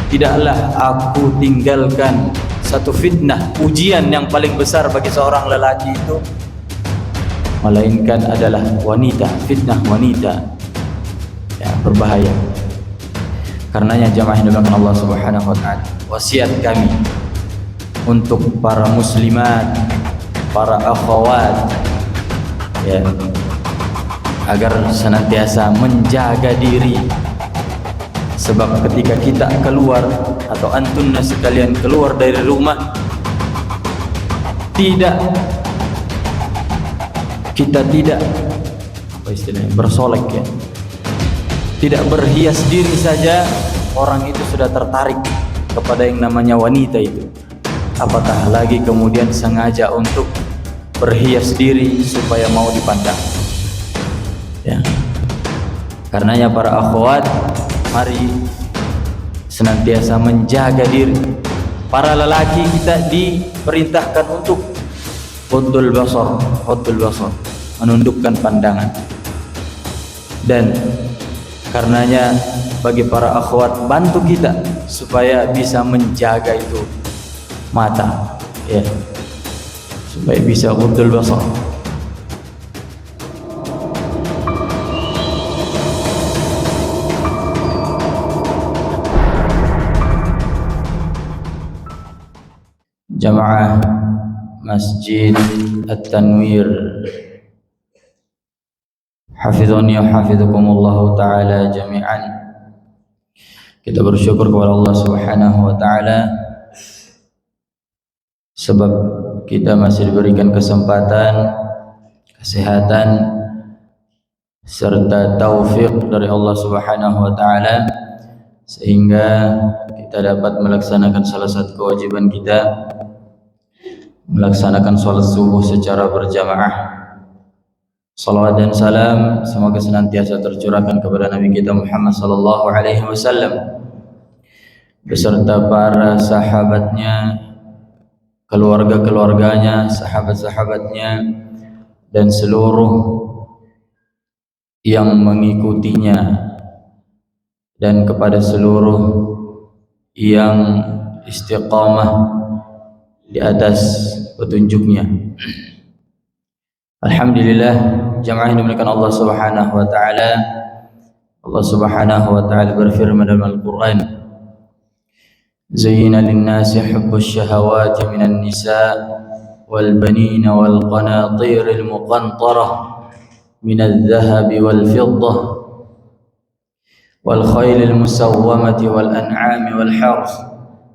tidaklah aku tinggalkan satu fitnah, ujian yang paling besar bagi seorang lelaki itu, melainkan adalah wanita, fitnah wanita. Ya, berbahaya. Karenanya jamaah yang dimuliakan Allah Subhanahu wa taala, wasiat kami untuk para muslimat, para akhwat, ya, agar senantiasa menjaga diri. Sebab ketika kita keluar atau antunna sekalian keluar dari rumah, kita tidak apa istilahnya, bersolek, ya, tidak berhias diri saja, orang itu sudah tertarik kepada yang namanya wanita itu. Apatah lagi kemudian sengaja untuk berhias diri supaya mau dipandang, ya. Karenanya para akhwat, mari senantiasa menjaga diri. Para lelaki kita diperintahkan untuk ghaddul basar, menundukkan pandangan. Dan karenanya bagi para akhwat, bantu kita supaya bisa menjaga itu mata, ya, supaya bisa ghaddul basar. Jamaah Masjid At-Tanwir, hafizani wa hafizakumullah ta'ala jami'an. Kita bersyukur kepada Allah Subhanahu wa ta'ala sebab kita masih diberikan kesempatan, kesehatan serta taufik dari Allah Subhanahu wa ta'ala sehingga kita dapat melaksanakan salah satu kewajiban kita, melaksanakan sholat subuh secara berjamaah. Salawat dan salam semoga senantiasa tercurahkan kepada Nabi kita Muhammad sallallahu alaihi wasallam beserta para sahabatnya, keluarga-keluarganya, sahabat-sahabatnya, dan seluruh yang mengikutinya, dan kepada seluruh yang istiqamah di atas petunjuknya. Alhamdulillah, jamaah yang dimuliakan Allah Subhanahu wa taala. Allah Subhanahu wa taala berfirman dalam Al-Qur'an, "Zayyana lin-nasi hubbus syahawati minan nisa wal banina wal qanatiril muqantarah minadh-dhahabi wal fiddah wal khaylil musawwamati wal an'ami wal harth.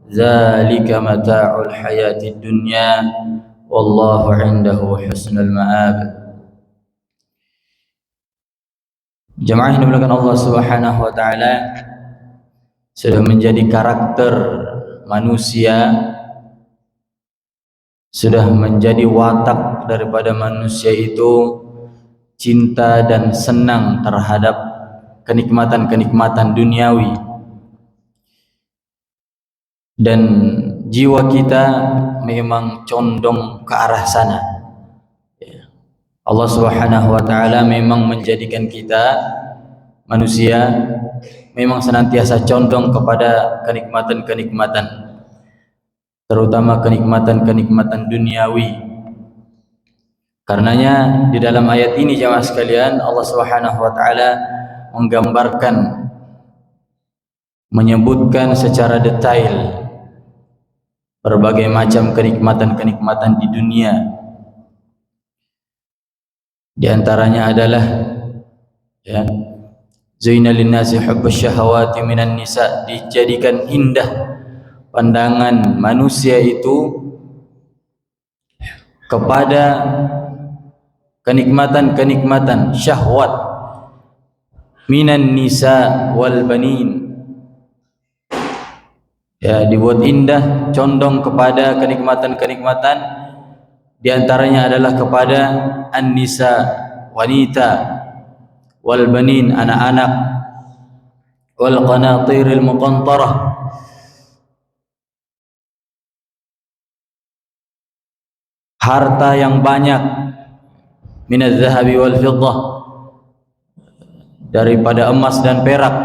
Dzalika mata'ul hayatid dunya wallahu 'indahu husnul ma'ab." Jemaah yang dimuliakan Allah Subhanahu wa taala, sudah menjadi karakter manusia, sudah menjadi watak daripada manusia itu cinta dan senang terhadap kenikmatan-kenikmatan duniawi. Dan jiwa kita memang condong ke arah sana. Allah Subhanahu wa taala memang menjadikan kita manusia memang senantiasa condong kepada kenikmatan-kenikmatan, terutama kenikmatan-kenikmatan duniawi. Karenanya di dalam ayat ini jemaah sekalian, Allah Subhanahu wa taala menggambarkan, menyebutkan secara detail berbagai macam kenikmatan-kenikmatan di dunia. Di antaranya adalah, ya, zayyana lin-nasi hubbus syahawati minan nisa, dijadikan indah pandangan manusia itu kepada kenikmatan-kenikmatan syahwat minan nisa wal banin. Ya, dibuat indah, condong kepada kenikmatan-kenikmatan, di antaranya adalah kepada an-nisa, wanita, wal banin, anak-anak, wal qanatiril muqantarah, harta yang banyak, minaz zahabi wal fiddah, daripada emas dan perak,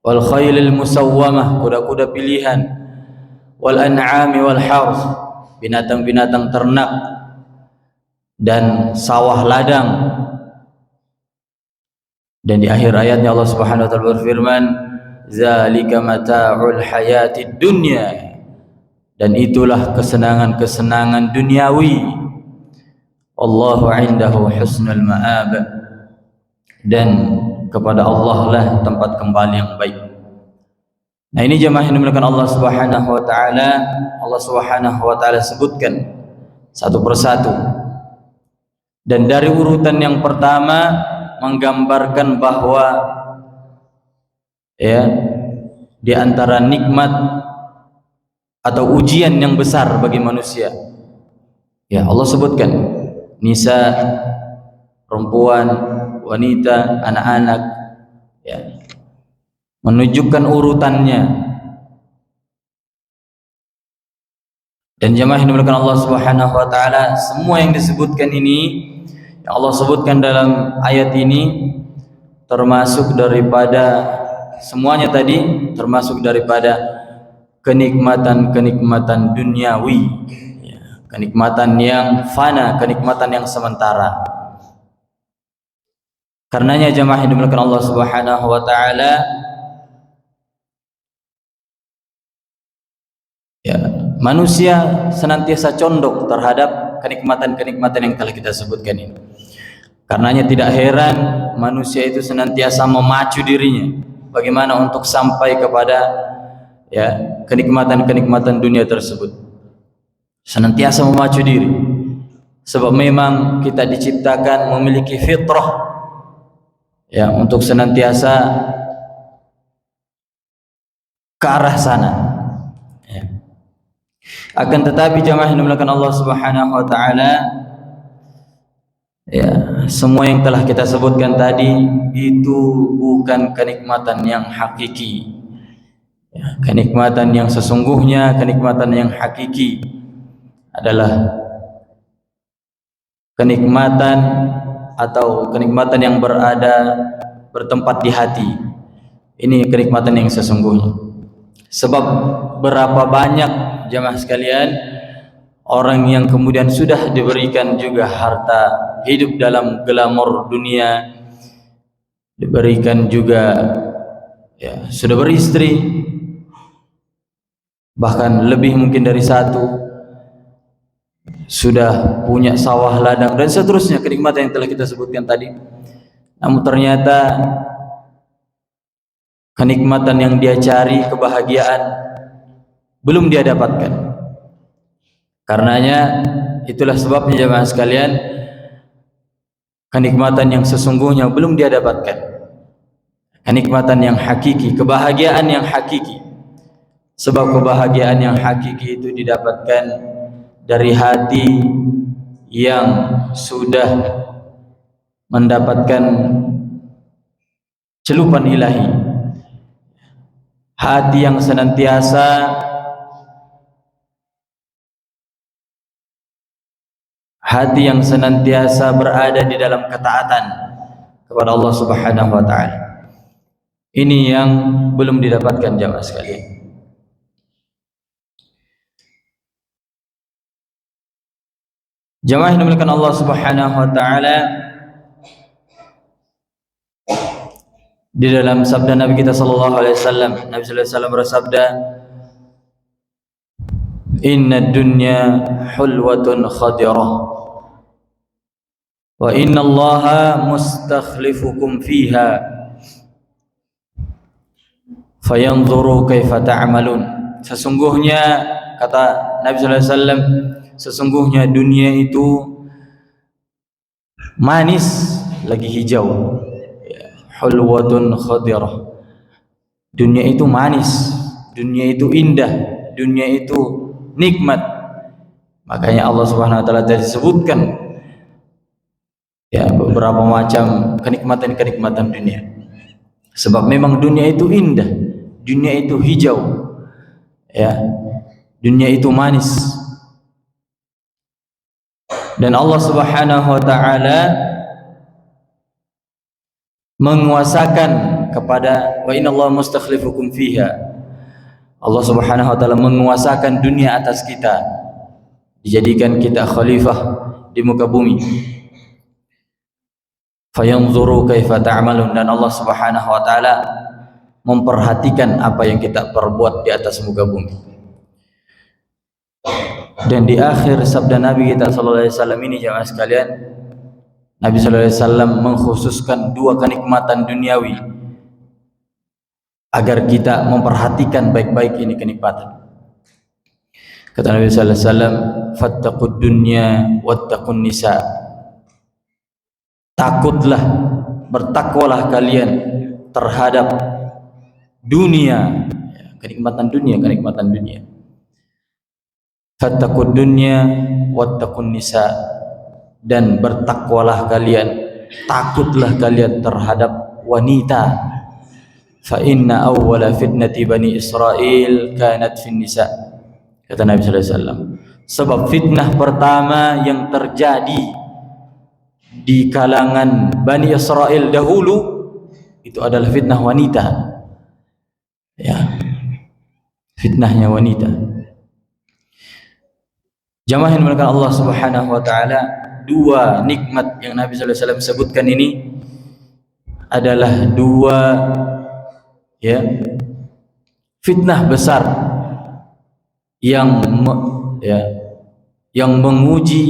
wal khailil musawwamah, kuda-kuda pilihan, wal an'ami wal harth, binatang-binatang ternak dan sawah ladang. Dan di akhir ayatnya Allah Subhanahu wa taala berfirman, zalika mata'ul hayatid dunya, dan itulah kesenangan-kesenangan duniawi. Allahu indahu husnul ma'ab, dan kepada Allah lah tempat kembali yang baik. Nah, ini jemaah yang dimuliakan Allah Subhanahu wa taala, Allah Subhanahu wa taala sebutkan satu persatu. Dan dari urutan yang pertama menggambarkan bahwa ya, di antara nikmat atau ujian yang besar bagi manusia, ya Allah sebutkan nisa, perempuan, wanita, anak-anak, ya, menunjukkan urutannya. Dan jemaah yang dimuliakan Allah Subhanahu wa taala, semua yang disebutkan ini, yang Allah sebutkan dalam ayat ini, termasuk daripada semuanya tadi, termasuk daripada kenikmatan-kenikmatan duniawi, ya, kenikmatan yang fana, kenikmatan yang sementara. Karenanya jemaah yang dimuliakan Allah Subhanahu wa taala, ya, manusia senantiasa condong terhadap kenikmatan-kenikmatan yang telah kita sebutkan ini. Karenanya tidak heran manusia itu senantiasa memacu dirinya bagaimana untuk sampai kepada ya kenikmatan-kenikmatan dunia tersebut. Senantiasa memacu diri, sebab memang kita diciptakan memiliki fitrah ya untuk senantiasa ke arah sana. Ya. Akan tetapi jemaah yang dimuliakan Allah Subhanahu wa taala, ya, semua yang telah kita sebutkan tadi itu bukan kenikmatan yang hakiki. Ya, kenikmatan yang sesungguhnya, kenikmatan yang hakiki adalah kenikmatan atau kenikmatan yang bertempat di hati. Ini kenikmatan yang sesungguhnya. Sebab berapa banyak jemaah sekalian orang yang kemudian sudah diberikan juga harta, hidup dalam glamor dunia, diberikan juga ya sudah beristri, bahkan lebih mungkin dari satu, sudah punya sawah ladang dan seterusnya, kenikmatan yang telah kita sebutkan tadi. Namun ternyata kenikmatan yang dia cari, kebahagiaan, belum dia dapatkan. Karenanya itulah sebabnya jemaah sekalian, kenikmatan yang sesungguhnya belum dia dapatkan. Kenikmatan yang hakiki, kebahagiaan yang hakiki. Sebab kebahagiaan yang hakiki itu didapatkan dari hati yang sudah mendapatkan celupan ilahi, hati yang senantiasa berada di dalam ketaatan kepada Allah Subhanahu wa taala. Ini yang belum didapatkan jamaah sekalian. Jamaah yang dimuliakan Allah Subhanahu wa taala, di dalam sabda Nabi kita sallallahu alaihi wasallam, Nabi sallallahu alaihi wasallam bersabda, "Inna dunya hulwatun khadirah wa inna Allaha mustakhlifukum fiha fayanzuru kaifa ta'malun." Sesungguhnya, kata Nabi sallallahu alaihi wasallam, sesungguhnya dunia itu manis lagi hijau. Hulwatun khadirah. Dunia itu manis, dunia itu indah, dunia itu nikmat. Makanya Allah Subhanahu wa taala tadi sebutkan ya beberapa macam kenikmatan-kenikmatan dunia. Sebab memang dunia itu indah, dunia itu hijau. Ya. Dunia itu manis. Dan Allah Subhanahu wa taala menguasakan kepada wa innallaha mustakhlifukum fiha. Allah Subhanahu wa taala menguasakan dunia atas kita, dijadikan kita khalifah di muka bumi. Fayanzuru kaifa ta'malun, dan Allah Subhanahu wa taala memperhatikan apa yang kita perbuat di atas muka bumi. Dan di akhir sabda Nabi kita sallallahu alaihi wasallam ini jemaah sekalian, Nabi sallallahu alaihi wasallam mengkhususkan dua kenikmatan duniawi agar kita memperhatikan baik-baik ini kenikmatan. Kata Nabi sallallahu alaihi wasallam, fattaqud dunya wattaqun nisa. Takutlah, bertakwalah kalian terhadap dunia, kenikmatan dunia. Fattaqud dunya wattaqun nisa, dan bertakwalah kalian, takutlah kalian terhadap wanita. Fa inna awwala fitnati bani Israil kanat fin nisa. Kata Nabi sallallahu alaihi wasallam, sebab fitnah pertama yang terjadi di kalangan Bani Israel dahulu itu adalah fitnah wanita. Ya, fitnahnya wanita. Jamaah yang dimuliakan Allah Subhanahu wa taala, dua nikmat yang Nabi sallallahu alaihi wasallam sebutkan ini adalah dua fitnah besar yang menguji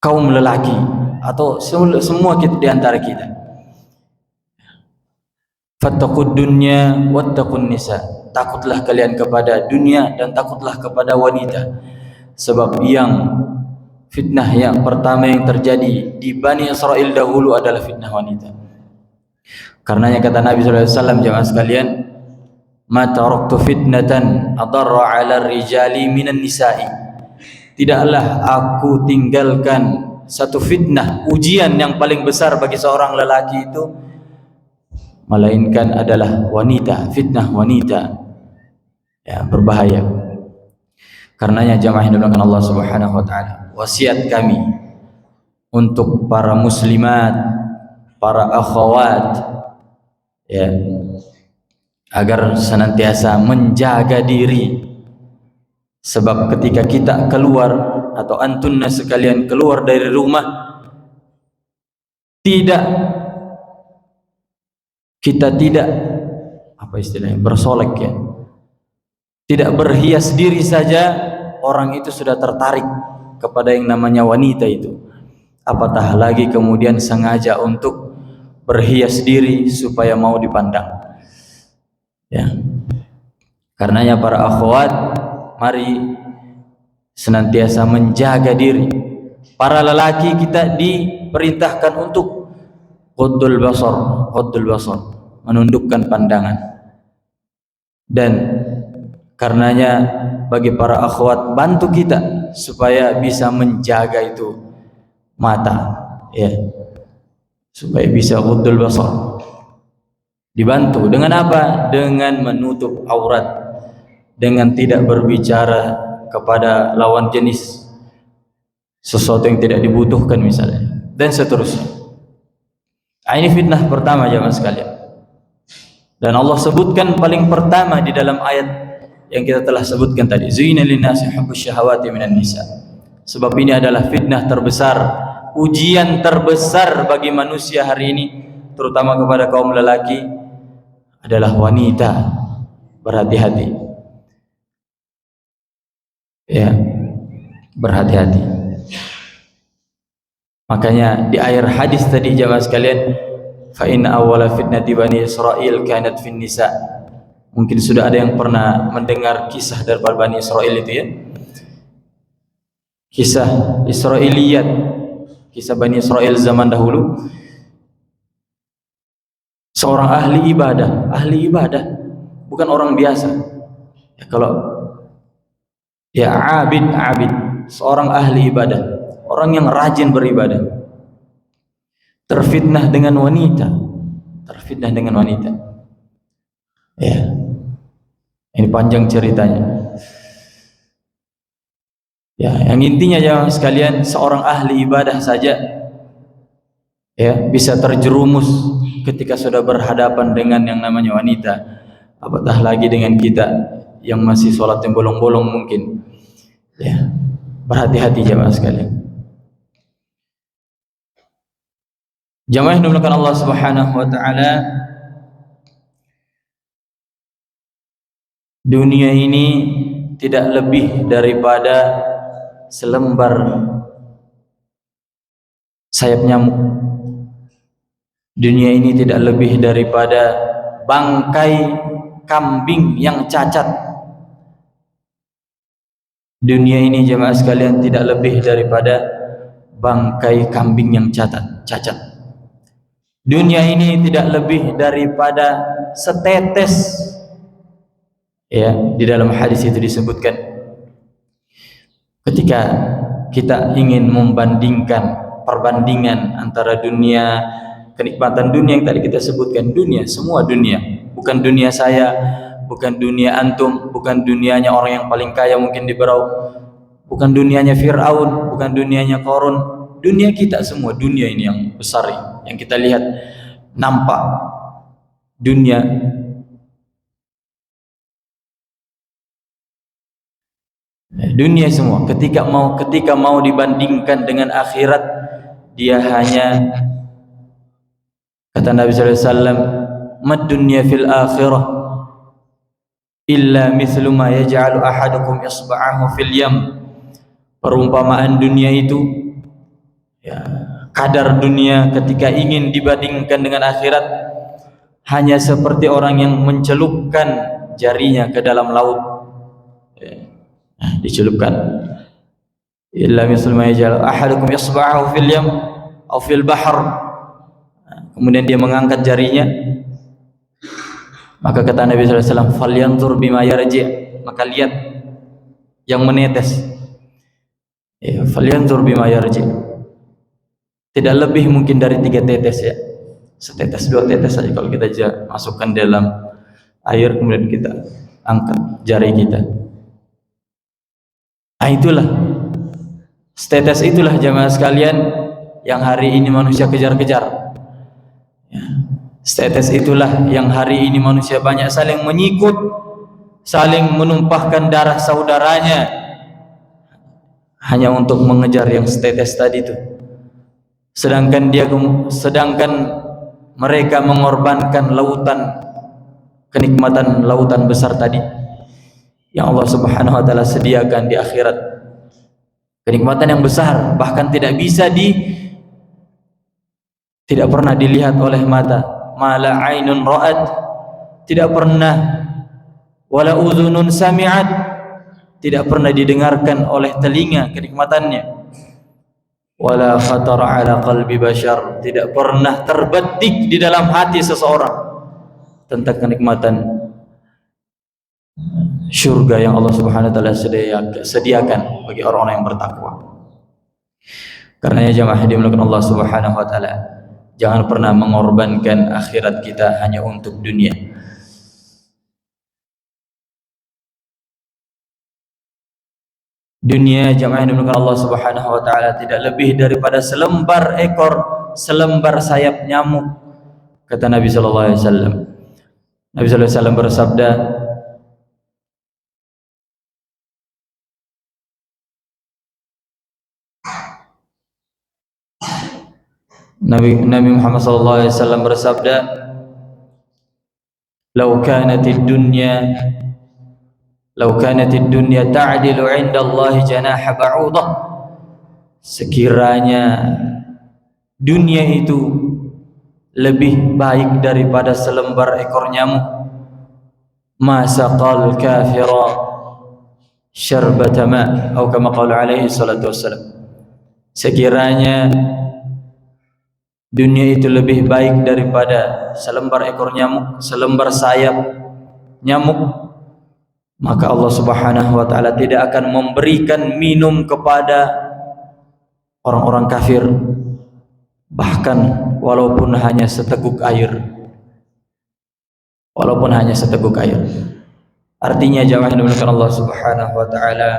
kaum lelaki atau semua kita di antara kita. Fattaqud dunya wattaqun nisa. Takutlah kalian kepada dunia dan takutlah kepada wanita. Sebab yang fitnah yang pertama yang terjadi di Bani Israel dahulu adalah fitnah wanita. Karenanya kata Nabi sallallahu alaihi wasallam, jemaah sekalian, ma taraktu fitnatan adarra 'ala rijali minan nisa'i. Tidaklah aku tinggalkan satu fitnah, ujian yang paling besar bagi seorang lelaki itu melainkan adalah wanita, fitnah wanita. Ya, berbahaya. Karenanya jamaah yang dimuliakan Allah Subhanahu wa taala, wasiat kami untuk para muslimat, para akhwat, ya, agar senantiasa menjaga diri. Sebab ketika kita keluar atau antunna sekalian keluar dari rumah, kita tidak apa istilahnya, bersolek, ya, tidak berhias diri saja, orang itu sudah tertarik kepada yang namanya wanita itu. Apatah lagi kemudian sengaja untuk berhias diri supaya mau dipandang. Ya. Karenanya para akhwat, mari senantiasa menjaga diri. Para lelaki kita diperintahkan untuk ghaddul basar, menundukkan pandangan. Dan karenanya bagi para akhwat, bantu kita supaya bisa menjaga itu mata, ya, supaya bisa ghaddul basar. Dibantu dengan apa? Dengan menutup aurat, dengan tidak berbicara kepada lawan jenis sesuatu yang tidak dibutuhkan misalnya, dan seterusnya. Ini fitnah pertama jemaah sekalian. Dan Allah sebutkan paling pertama di dalam ayat yang kita telah sebutkan tadi, zuyyina lin-nasi hubbus syahawati minan nisa. Sebab ini adalah fitnah terbesar, ujian terbesar bagi manusia hari ini, terutama kepada kaum lelaki, adalah wanita. Berhati-hati, ya, berhati-hati. Makanya di akhir hadis tadi jemaah sekalian, fa inna awwala fitnati bani Israil kanat fin nisa. Mungkin sudah ada yang pernah mendengar kisah dari Bani Israil itu, ya, kisah Israiliyat, kisah Bani Israil zaman dahulu. Seorang ahli ibadah, bukan orang biasa. Ya, kalau ya abid, seorang ahli ibadah, orang yang rajin beribadah, terfitnah dengan wanita. Ya, ini panjang ceritanya. Ya, yang intinya ya sekalian, seorang ahli ibadah saja ya, bisa terjerumus ketika sudah berhadapan dengan yang namanya wanita, apatah lagi dengan kita yang masih sholat yang bolong-bolong mungkin. Ya, berhati-hati jemaah sekalian. Jemaah yang dimuliakan Allah Subhanahu wa taala, dunia ini tidak lebih daripada selembar sayap nyamuk. Dunia ini tidak lebih daripada bangkai kambing yang cacat. Dunia ini jemaah sekalian tidak lebih daripada bangkai kambing yang cacat. Dunia ini tidak lebih daripada setetes, ya, di dalam hadis itu disebutkan ketika kita ingin membandingkan perbandingan antara dunia, kenikmatan dunia yang tadi kita sebutkan, dunia, semua dunia, bukan dunia saya, bukan dunia antum, bukan dunianya orang yang paling kaya mungkin di Berau, bukan dunianya Fir'aun, bukan dunianya Qarun, dunia kita semua, dunia ini yang besar yang kita lihat nampak dunia. Dunia semua ketika mau dibandingkan dengan akhirat, dia hanya, kata Nabi sallallahu alaihi wasallam, mad dunya fil akhirah illa mithlu ma yaj'alu ahadukum isba'ahu fil yam. Perumpamaan dunia itu, ya, kadar dunia ketika ingin dibandingkan dengan akhirat hanya seperti orang yang mencelupkan jarinya ke dalam laut, dicelupkan. Illa mithlu ma yaj'alu ahadukum isba'ahu fil yam atau fil bahr, kemudian dia mengangkat jarinya, maka kata Nabi sallallahu alaihi wasallam, falyanzur bima yarji', maka lihat yang menetes, ya, falyanzur bima yarji', tidak lebih mungkin dari 3 tetes, ya, setetes 2 tetes saja kalau kita masukkan dalam air kemudian kita angkat jari kita. Nah, itulah setetes, itulah jemaah sekalian yang hari ini manusia kejar-kejar, ya. Setetes itulah yang hari ini manusia banyak saling menyikut, saling menumpahkan darah saudaranya hanya untuk mengejar yang setetes tadi itu. Sedangkan mereka mengorbankan lautan, kenikmatan lautan besar tadi yang Allah Subhanahu wa taala sediakan di akhirat. Kenikmatan yang besar, bahkan tidak pernah dilihat oleh mata, mala ainun ra'at, tidak pernah, wala udhunun sami'at, tidak pernah didengarkan oleh telinga kenikmatannya, wala khatara ala qalbi bashar, tidak pernah terbetik di dalam hati seseorang tentang kenikmatan syurga yang Allah Subhanahu wa taala sediakan bagi orang-orang yang bertakwa. Karenanya jemaah dimuliakan Allah Subhanahu wa taala, jangan pernah mengorbankan akhirat kita hanya untuk dunia. Dunia, jemaah yang dimuliakan Allah Subhanahu wa taala, tidak lebih daripada selembar sayap nyamuk, kata Nabi sallallahu alaihi wasallam. Nabi sallallahu alaihi wasallam bersabda, Nabi Muhammad sallallahu alaihi wasallam bersabda, "Law kanatid dunya ta'dilu 'inda Allah janaha ba'udah." Sekiranya dunia itu lebih baik daripada selembar ekor nyamuk, ma saqal kafira syarbata ma, atau kama qala alaihi salatu wassalam. Sekiranya dunia itu lebih baik daripada selembar ekor nyamuk, selembar sayap nyamuk, maka Allah Subhanahu wa taala tidak akan memberikan minum kepada orang-orang kafir, bahkan walaupun hanya seteguk air. Artinya jemaah yang dimuliakan Allah Subhanahu wa taala,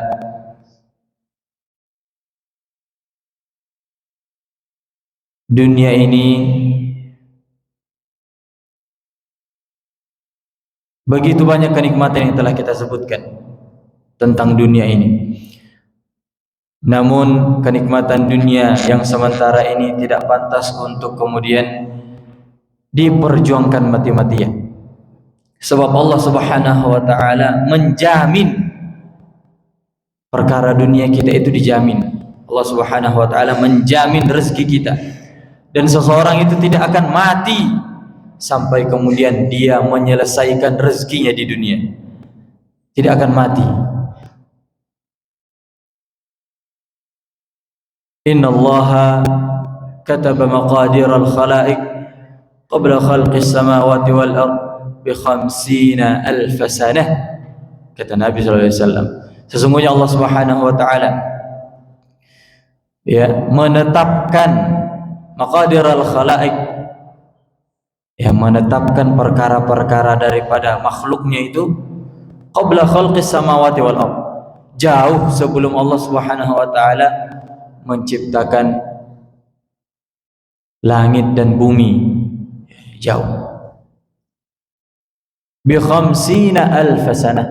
dunia ini begitu banyak kenikmatan yang telah kita sebutkan tentang dunia ini. Namun kenikmatan dunia yang sementara ini tidak pantas untuk kemudian diperjuangkan mati-matian. Sebab Allah Subhanahu wa taala menjamin perkara dunia kita itu dijamin. Allah Subhanahu wa taala menjamin rezeki kita. Dan seseorang itu tidak akan mati sampai kemudian dia menyelesaikan rezekinya di dunia. Tidak akan mati. Inna Allaha kataba maqadir al-khalaiq qabla khalqis samawati wal ard bi 50,000 sanah. Kata Nabi sallallahu alaihi wasallam, sesungguhnya Allah Subhanahu wa taala menetapkan maqadir al-khalaiq, menetapkan perkara-perkara daripada makhluknya itu qabla khalqis samawati wal ard, jauh sebelum Allah Subhanahu wa taala menciptakan langit dan bumi, jauh. Bi 50,000 sanah,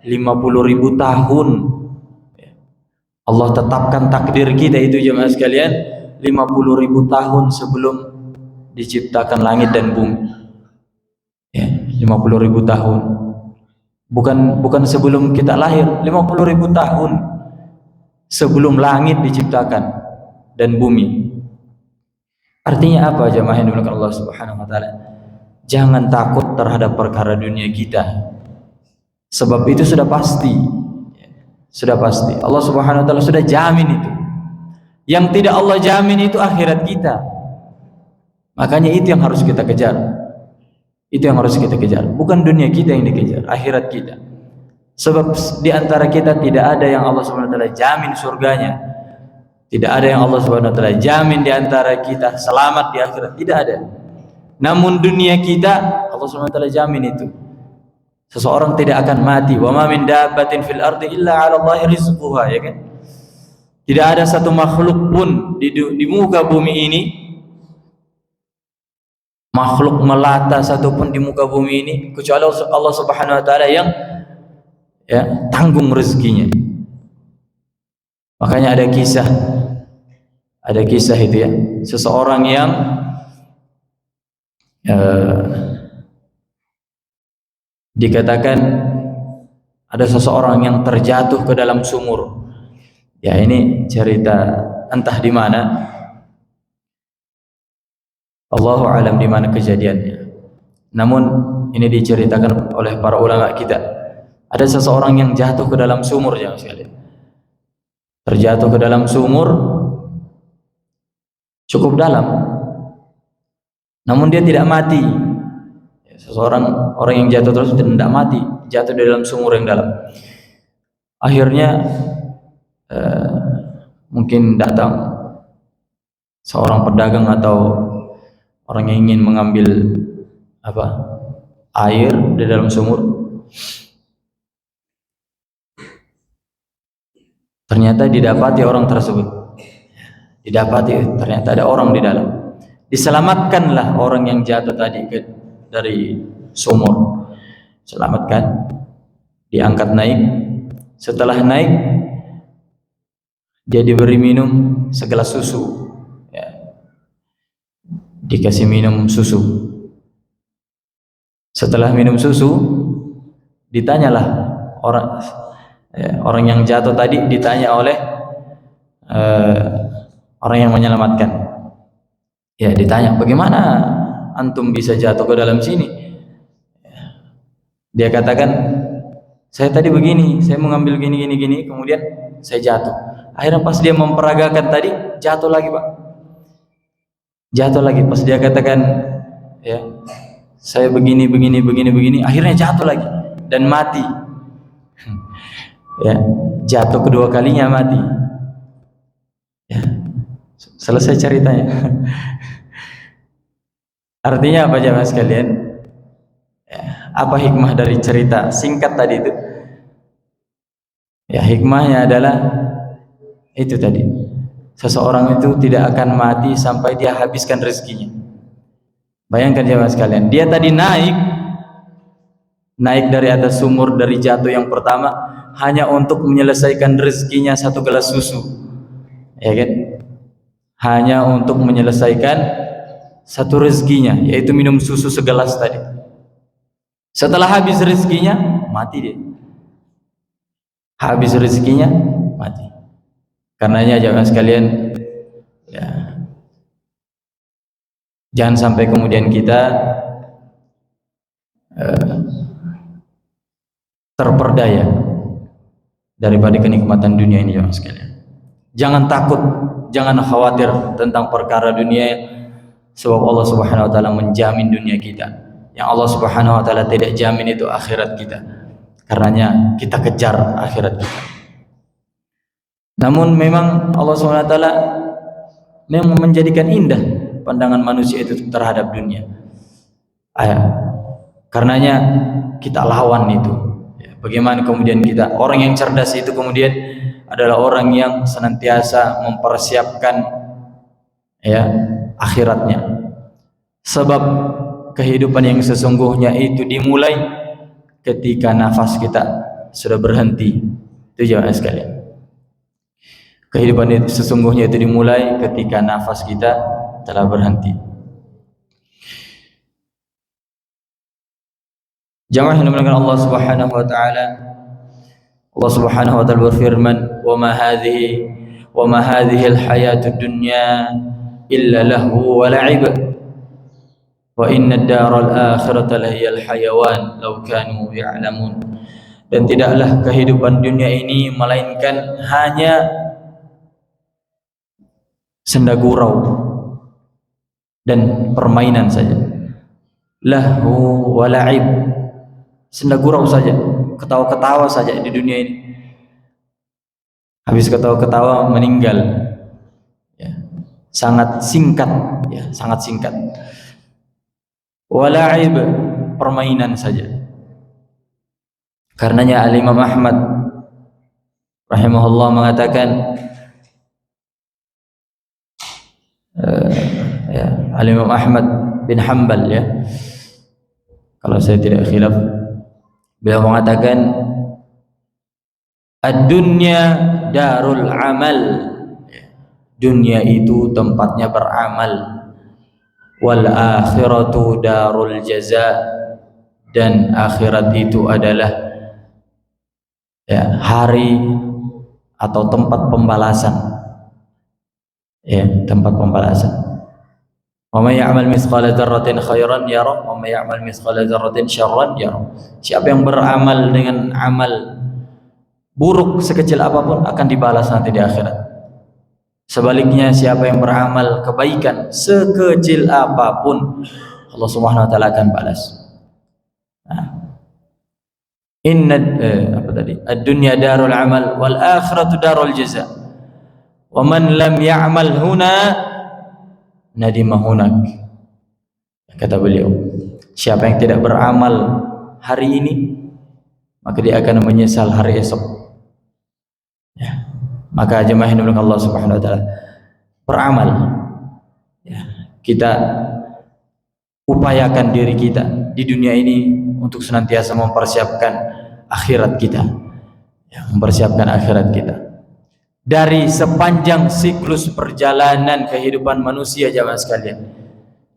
50,000 tahun. Allah tetapkan takdir kita itu jemaah sekalian 50,000 tahun sebelum diciptakan langit dan bumi. 50,000 tahun. Bukan sebelum kita lahir, 50,000 tahun sebelum langit diciptakan dan bumi. Artinya apa jemaah yang dimuliakan Allah Subhanahu wa taala? Jangan takut terhadap perkara dunia kita. Sebab itu sudah pasti. Sudah pasti. Allah Subhanahu wa taala sudah jamin itu. Yang tidak Allah jamin itu akhirat kita. Makanya itu yang harus kita kejar. Itu yang harus kita kejar. Bukan dunia kita yang dikejar, akhirat kita. Sebab di antara kita tidak ada yang Allah Subhanahu wa taala jamin surganya. Tidak ada yang Allah Subhanahu wa taala jamin di antara kita selamat di akhirat, tidak ada. Namun dunia kita Allah Subhanahu wa taala jamin itu. Seseorang tidak akan mati. Wa ma min dabbatin fil ardi illa 'ala Allahi rizquha, ya kan? Tidak ada satu makhluk pun di muka bumi ini, makhluk melata satupun di muka bumi ini kecuali Allah Subhanahu wa taala yang tanggung rezekinya. Makanya ada kisah itu seseorang yang dikatakan ada seseorang yang terjatuh ke dalam sumur. Ini cerita entah di mana, Allahu alam di mana kejadiannya. Namun ini diceritakan oleh para ulama kita. Ada seseorang yang jatuh ke dalam sumur ya sekalian. Terjatuh ke dalam sumur cukup dalam. Namun dia tidak mati. Orang yang jatuh terus tidak mati, jatuh di dalam sumur yang dalam. Akhirnya mungkin datang seorang pedagang atau orang yang ingin mengambil air di dalam sumur. Ternyata didapati orang tersebut. Ternyata ada orang di dalam. Diselamatkanlah orang yang jatuh tadi dari sumur. Selamatkan, diangkat naik. Setelah naik, dia diberi minum segelas susu. Dikasih minum susu. Setelah minum susu, ditanyalah orang yang jatuh tadi, ditanya oleh orang yang menyelamatkan. Ditanya, bagaimana antum bisa jatuh ke dalam sini? Dia katakan, saya tadi begini, saya mengambil gini, kemudian saya jatuh. Akhirnya pas dia memperagakan tadi, jatuh lagi Pak. Jatuh lagi. Pas dia katakan, saya begini, akhirnya jatuh lagi dan mati. Jatuh kedua kalinya mati. Selesai ceritanya. Artinya apa jemaah sekalian? Apa hikmah dari cerita singkat tadi itu? Hikmahnya adalah itu tadi. Seseorang itu tidak akan mati sampai dia habiskan rezekinya. Bayangkan jemaah sekalian, dia tadi naik dari atas sumur, dari jatuh yang pertama hanya untuk menyelesaikan rezekinya satu gelas susu, ya kan? Hanya untuk menyelesaikan satu rezekinya, yaitu minum susu segelas tadi. Setelah habis rezekinya, mati dia. Habis rezekinya, mati. Karenanya jangan sekalian, ya, jangan sampai kemudian kita terperdaya daripada kenikmatan dunia ini, jangan sekalian. Jangan takut, jangan khawatir tentang perkara dunia, sebab Allah Subhanahu wa taala menjamin dunia kita. Yang Allah Subhanahu wa taala tidak jamin itu akhirat kita. Karenanya kita kejar akhirat kita. Namun memang Allah Subhanahu wa taala memang menjadikan indah pandangan manusia itu terhadap dunia. Karenanya kita lawan itu. Bagaimana kemudian kita, orang yang cerdas itu kemudian adalah orang yang senantiasa mempersiapkan, ya, akhiratnya. Sebab kehidupan yang sesungguhnya itu dimulai ketika nafas kita sudah berhenti. Itu jemaah sekalian. Kehidupan itu sesungguhnya itu dimulai ketika nafas kita telah berhenti. Jamaah yang dimuliakan Allah Subhanahu wa taala, Allah Subhanahu wa taala berfirman, "Wa ma hadhihi al-hayatud dunya illa lahu wa la'ib. Wa inna ad-daral akhirata lahiyal hayawan law kanu ya'lamun." Dan tidaklah kehidupan dunia ini melainkan hanya senda gurau dan permainan saja. Lahu wa la'ib, senda gurau saja, ketawa-ketawa saja di dunia ini. Habis ketawa-ketawa meninggal, ya, sangat singkat, ya, sangat singkat. Wala'ib, permainan saja. Karenanya Al-Imam Ahmad rahimahullah mengatakan, ya, Al-Imam Ahmad bin Hanbal, ya, kalau saya tidak khilaf, beliau mengatakan, ad-dunya darul amal, dunia itu tempatnya beramal, wal akhiratu darul jaza, dan akhirat itu adalah, ya, hari atau tempat pembalasan, ya, tempat pembalasan. Wa may ya'mal mithqala dzarratin khairan yara wa may ya'mal mithqala dzarratin syarran yara. Siapa yang beramal dengan amal buruk sekecil apapun akan dibalas nanti di akhirat. Sebaliknya siapa yang beramal kebaikan sekecil apapun, Allah Subhanahu wa taala akan balas. Inna ad-dunya darul amal wal akhiratu darul jaza. Wa man lam ya'mal huna nadima hunak. Kata beliau, siapa yang tidak beramal hari ini, maka dia akan menyesal hari esok. Ya. Maka jemaah yang dimuliakan Allah Subhanahu wa taala, beramal, ya, kita upayakan diri kita di dunia ini untuk senantiasa mempersiapkan akhirat kita, ya, mempersiapkan akhirat kita. Dari sepanjang siklus perjalanan kehidupan manusia, jemaah sekalian,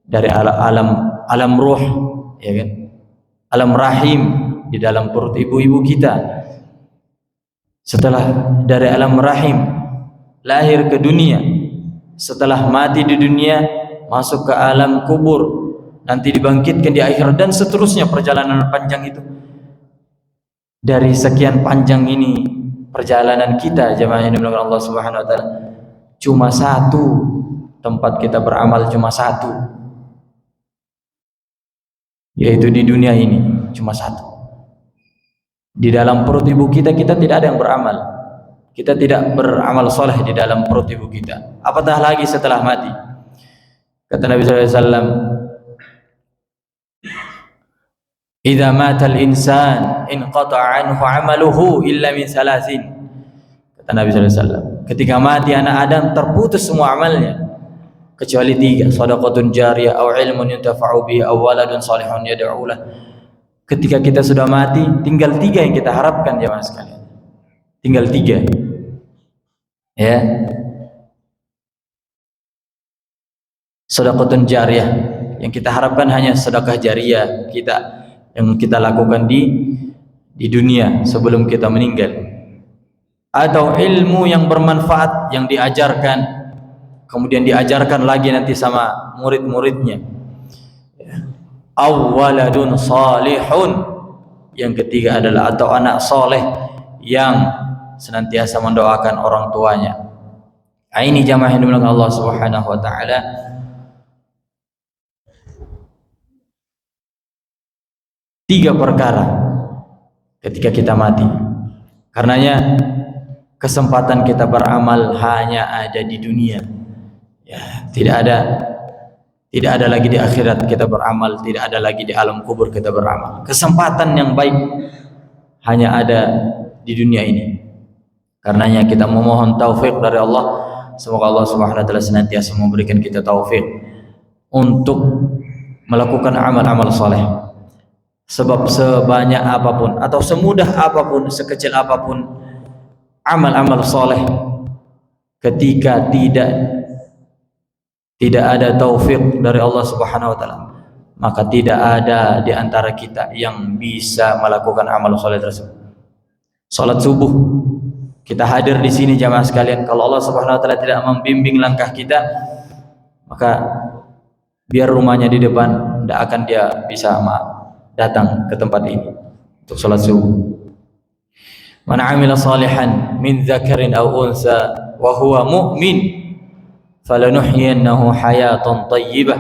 dari alam ruh, ya kan, alam rahim di dalam perut ibu-ibu kita, setelah dari alam rahim lahir ke dunia, setelah mati di dunia masuk ke alam kubur, nanti dibangkitkan di akhirat, dan seterusnya perjalanan panjang itu. Dari sekian panjang ini perjalanan kita, jemaah yang dimuliakan Allah Subhanahu wa taala, cuma satu tempat kita beramal, cuma satu, yaitu di dunia ini, cuma satu. Di dalam perut ibu kita, kita tidak ada yang beramal. Kita tidak beramal soleh di dalam perut ibu kita, apatah lagi setelah mati. Kata Nabi SAW, idza matal insan inqata'a anhu 'amaluhu illa min salasin. Kata kata Nabi sallallahu alaihi wasallam. Ketika mati anak Adam terputus semua amalnya kecuali 3, shadaqatun jariyah aw ilmun yuntafa'u bihi aw waladun salihun yad'u lah. Ketika kita sudah mati, tinggal 3 yang kita harapkan jemaah sekalian. Tinggal 3. Ya. Shadaqatun jariyah, yang kita harapkan hanya sedekah jariyah kita yang kita lakukan di dunia sebelum kita meninggal, atau ilmu yang bermanfaat yang diajarkan kemudian diajarkan lagi nanti sama murid-muridnya, awwaladun salihun, yang ketiga adalah atau anak soleh yang senantiasa mendoakan orang tuanya. Ini jamaah yang dimuliakan Allah Subhanahu wa taala. Tiga perkara ketika kita mati. Karenanya kesempatan kita beramal hanya ada di dunia. Ya, tidak ada lagi di akhirat kita beramal, tidak ada lagi di alam kubur kita beramal. Kesempatan yang baik hanya ada di dunia ini. Karenanya kita memohon taufik dari Allah. Semoga Allah Subhanahu wa taala senantiasa memberikan kita taufik untuk melakukan amal-amal saleh. Sebab sebanyak apapun atau semudah apapun, sekecil apapun amal-amal soleh, ketika tidak ada taufik dari Allah Subhanahu wa taala, maka tidak ada di antara kita yang bisa melakukan amal soleh tersebut. Salat subuh, kita hadir di sini jamaah sekalian, kalau Allah Subhanahu wa taala tidak membimbing langkah kita, maka biar rumahnya di depan, tidak akan dia bisa datang ke tempat ini untuk salat subuh. Man 'amila salihan min dzakarin aw unsa wa huwa mu'min falanuhyiyannahu hayatan thayyibah.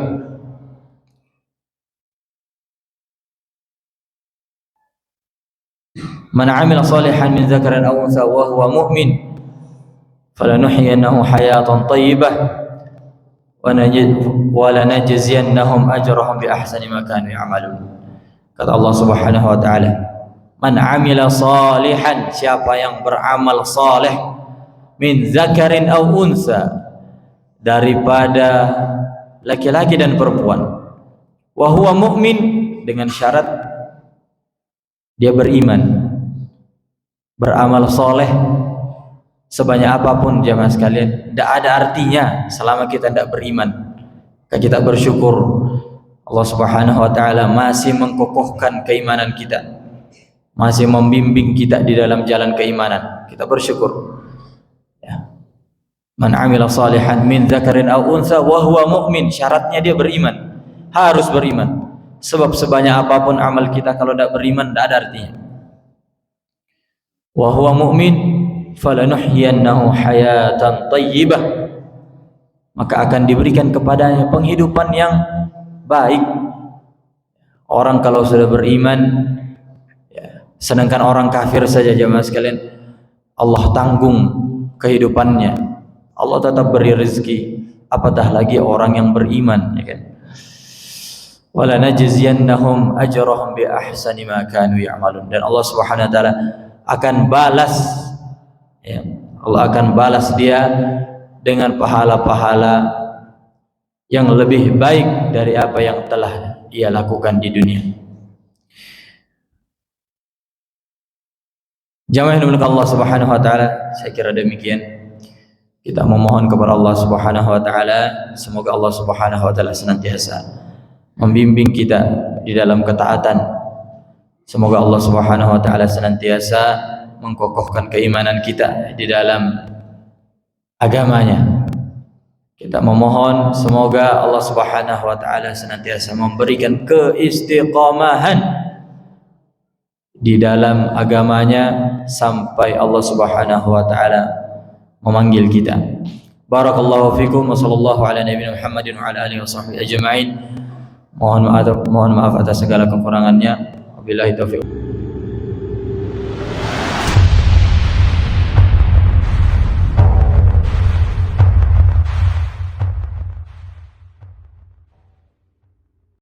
Man 'amila salihan min dzakarin aw unsa wa huwa mu'min falanuhyiyannahu hayatan thayyibah wa lanajziyannahum ajrahum bi ahsani ma kanu ya'malun. Kata Allah Subhanahu wa taala, man 'amila salihan, siapa yang beramal saleh, min zakarin aw unsa, daripada laki-laki dan perempuan, wa huwa mu'min, dengan syarat dia beriman. Beramal saleh sebanyak apapun jamaah sekalian tidak ada artinya selama kita tidak beriman. Kita bersyukur Allah Subhanahu wa taala masih mengkokohkan keimanan kita, masih membimbing kita di dalam jalan keimanan. Kita bersyukur. Ya. Man 'amila salihan min dzakarin aw unsa wa huwa mu'min, syaratnya dia beriman. Harus beriman. Sebab sebanyak apapun amal kita kalau tidak beriman tidak ada artinya. Wa huwa mu'min falanuhyiyannahu hayatan thayyibah, maka akan diberikan kepadanya penghidupan yang baik. Orang kalau sudah beriman, ya, sedangkan orang kafir saja jemaah sekalian, Allah tanggung kehidupannya, Allah tetap beri rezeki, apatah lagi orang yang beriman, ya kan? Wala najziyannahum ajrahum bi ahsani ma kanu ya'malun, dan Allah Subhanahu wa taala akan balas, ya, Allah akan balas dia dengan pahala-pahala yang lebih baik dari apa yang telah ia lakukan di dunia. Jamaah yang dimuliakan Allah Subhanahu wa taala, saya kira demikian. Kita memohon kepada Allah Subhanahu wa taala, semoga Allah Subhanahu wa taala senantiasa membimbing kita di dalam ketaatan. Semoga Allah Subhanahu wa taala senantiasa mengkokohkan keimanan kita di dalam agamanya. Kita memohon semoga Allah Subhanahu wa taala senantiasa memberikan keistiqomahan di dalam agamanya sampai Allah Subhanahu wa taala memanggil kita. Barakallahu fikum wa sallallahu ala nabiyina Muhammadin wa ala alihi washabbihi ajma'in. Mohon maaf atas segala kekurangannya. Wabillahi taufiq.